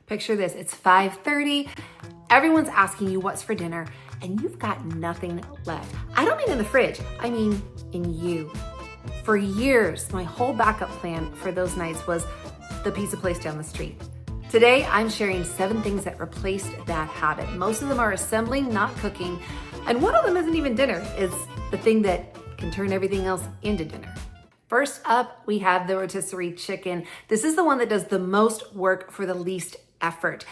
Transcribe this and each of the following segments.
Picture this, it's 5:30, everyone's asking you what's for dinner, and you've got nothing left. I don't mean in the fridge, I mean in you. For years, my whole backup plan for those nights was the pizza place down the street. Today, I'm sharing 7 things that replaced that habit. Most of them are assembling, not cooking, and one of them isn't even dinner, it's the thing that can turn everything else into dinner. First up, we have the rotisserie chicken. This is the one that does the most work for the least effort.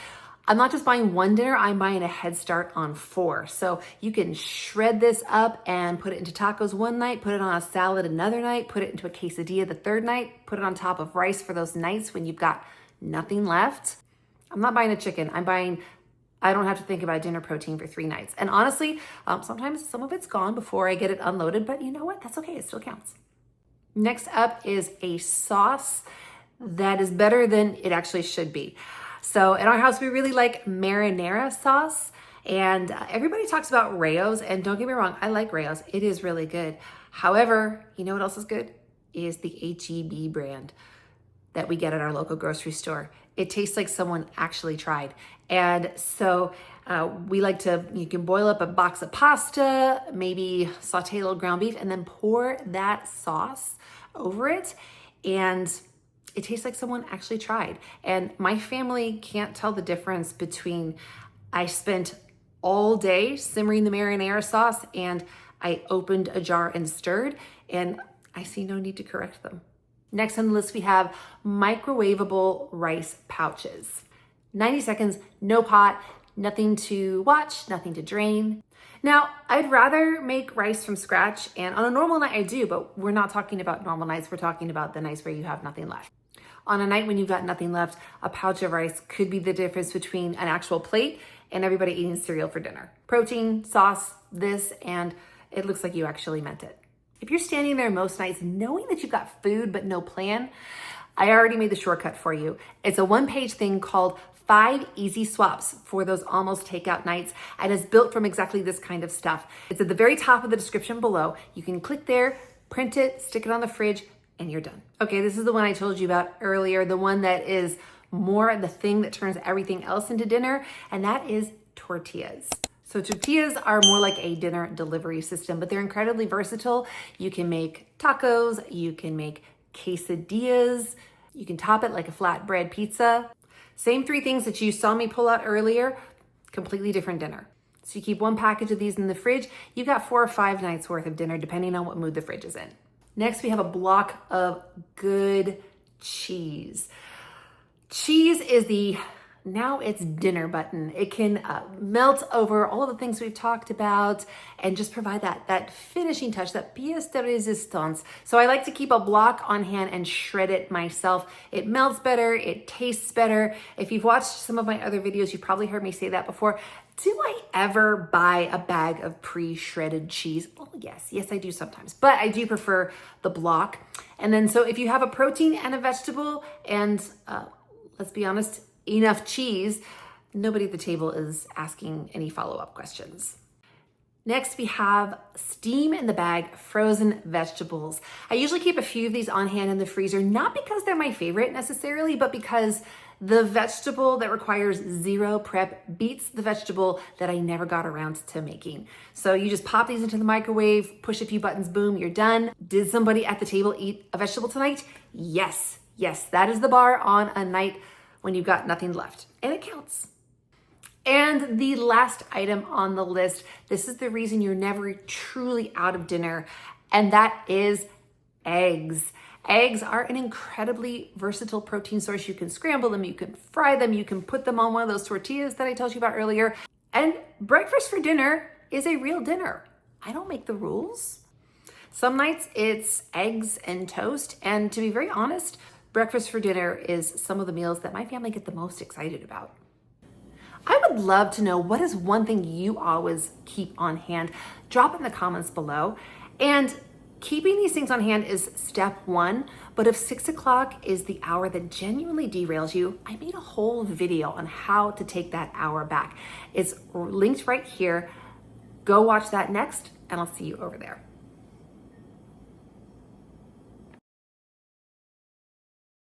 I'm not just buying one dinner, I'm buying a head start on 4. So you can shred this up and put it into tacos one night, put it on a salad another night, put it into a quesadilla the third night, put it on top of rice for those nights when you've got nothing left. I'm not buying a chicken, I don't have to think about dinner protein for 3 nights. And honestly, sometimes some of it's gone before I get it unloaded, but you know what? That's okay, it still counts. Next up is a sauce that is better than it actually should be. So in our house, we really like marinara sauce, and everybody talks about Rayo's, and don't get me wrong, I like Rayo's. It is really good. However, you know what else is good? Is the HEB brand that we get at our local grocery store. It tastes like someone actually tried. And so you can boil up a box of pasta, maybe saute a little ground beef, and then pour that sauce over it. And it tastes like someone actually tried. And my family can't tell the difference between I spent all day simmering the marinara sauce and I opened a jar and stirred, and I see no need to correct them. Next on the list, we have microwavable rice pouches. 90 seconds, no pot, nothing to watch, nothing to drain. Now, I'd rather make rice from scratch, and on a normal night I do, but we're not talking about normal nights, we're talking about the nights where you have nothing left. On a night when you've got nothing left, a pouch of rice could be the difference between an actual plate and everybody eating cereal for dinner. Protein, sauce, this, and it looks like you actually meant it. If you're standing there most nights knowing that you've got food but no plan, I already made the shortcut for you. It's a 1-page thing called 5 easy swaps for those almost takeout nights, and it's built from exactly this kind of stuff. It's at the very top of the description below. You can click there, print it, stick it on the fridge, and you're done. Okay, this is the one I told you about earlier, the one that is more the thing that turns everything else into dinner, and that is tortillas. So tortillas are more like a dinner delivery system, but they're incredibly versatile. You can make tacos, you can make quesadillas, you can top it like a flatbread pizza. Same 3 things that you saw me pull out earlier, completely different dinner. So you keep 1 package of these in the fridge, you've got 4 or 5 nights worth of dinner, depending on what mood the fridge is in. Next, we have a block of good cheese. Cheese is now it's dinner button. It can melt over all of the things we've talked about and just provide that finishing touch, that pièce de résistance. So I like to keep a block on hand and shred it myself. It melts better, it tastes better. If you've watched some of my other videos, you've probably heard me say that before. Do I ever buy a bag of pre-shredded cheese? Well, yes, I do sometimes, but I do prefer the block. And then so if you have a protein and a vegetable and let's be honest, enough cheese, nobody at the table is asking any follow-up questions. Next, we have steam in the bag frozen vegetables. I usually keep a few of these on hand in the freezer, not because they're my favorite necessarily, but because the vegetable that requires 0 prep beats the vegetable that I never got around to making. So you just pop these into the microwave, push a few buttons, boom, you're done. Did somebody at the table eat a vegetable tonight? Yes, that is the bar on a night when you've got nothing left, and it counts. And the last item on the list, this is the reason you're never truly out of dinner, and that is eggs. Eggs are an incredibly versatile protein source. You can scramble them, you can fry them, you can put them on one of those tortillas that I told you about earlier. And breakfast for dinner is a real dinner. I don't make the rules. Some nights it's eggs and toast, and to be very honest, breakfast for dinner is some of the meals that my family get the most excited about. I would love to know, what is one thing you always keep on hand? Drop it in the comments below. And keeping these things on hand is step 1, but if 6 o'clock is the hour that genuinely derails you, I made a whole video on how to take that hour back. It's linked right here. Go watch that next, and I'll see you over there.